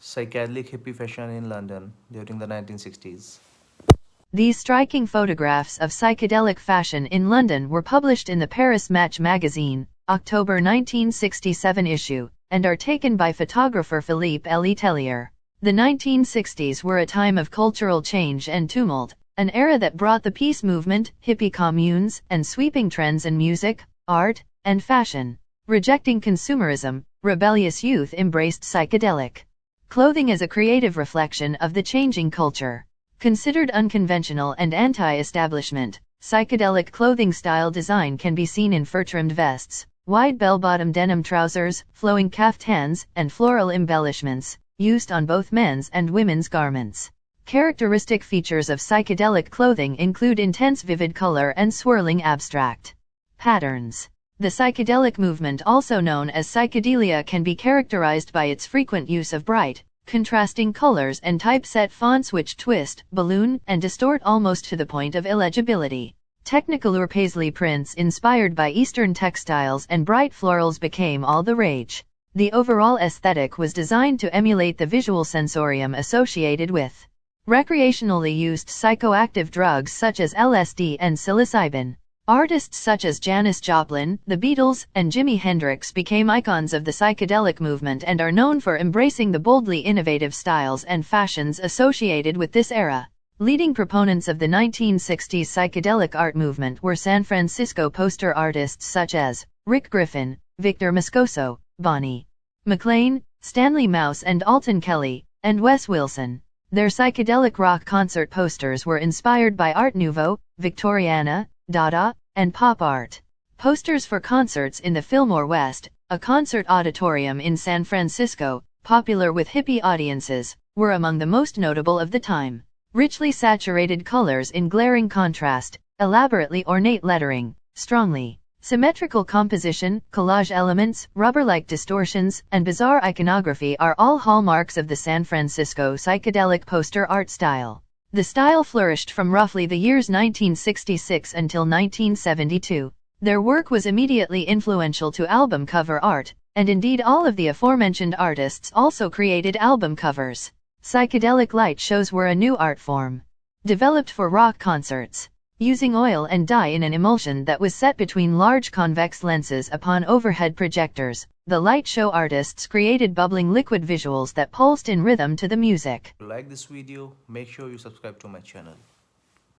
Psychedelic hippie fashion in London during the 1960s. These striking photographs of psychedelic fashion in London were published in the Paris Match magazine, October 1967 issue, and are taken by photographer Philippe Letellier. The 1960s were a time of cultural change and tumult, an era that brought the peace movement, hippie communes, and sweeping trends in music, art, and fashion. Rejecting consumerism, rebellious youth embraced psychedelic clothing as a creative reflection of the changing culture. Considered unconventional and anti-establishment, psychedelic clothing style design can be seen in fur-trimmed vests, wide bell-bottom denim trousers, flowing kaftans, and floral embellishments, used on both men's and women's garments. Characteristic features of psychedelic clothing include intense vivid color and swirling abstract patterns. The psychedelic movement, also known as psychedelia, can be characterized by its frequent use of bright, contrasting colors and typeset fonts which twist, balloon, and distort almost to the point of illegibility. Technicolor paisley prints inspired by Eastern textiles and bright florals became all the rage. The overall aesthetic was designed to emulate the visual sensorium associated with recreationally used psychoactive drugs such as LSD and psilocybin. Artists such as Janis Joplin, the Beatles, and Jimi Hendrix became icons of the psychedelic movement and are known for embracing the boldly innovative styles and fashions associated with this era. Leading proponents of the 1960s psychedelic art movement were San Francisco poster artists such as Rick Griffin, Victor Moscoso, Bonnie McLean, Stanley Mouse and Alton Kelly, and Wes Wilson. Their psychedelic rock concert posters were inspired by Art Nouveau, Victoriana, Dada, and pop art. Posters for concerts in the Fillmore West, a concert auditorium in San Francisco, popular with hippie audiences, were among the most notable of the time. Richly saturated colors in glaring contrast, elaborately ornate lettering, strongly symmetrical composition, collage elements, rubber-like distortions, and bizarre iconography are all hallmarks of the San Francisco psychedelic poster art style. The style flourished from roughly the years 1966 until 1972. Their work was immediately influential to album cover art, and indeed all of the aforementioned artists also created album covers. Psychedelic light shows were a new art form, developed for rock concerts. Using oil and dye in an emulsion that was set between large convex lenses upon overhead projectors, the light show artists created bubbling liquid visuals that pulsed in rhythm to the music. If you like this video, make sure you subscribe to my channel.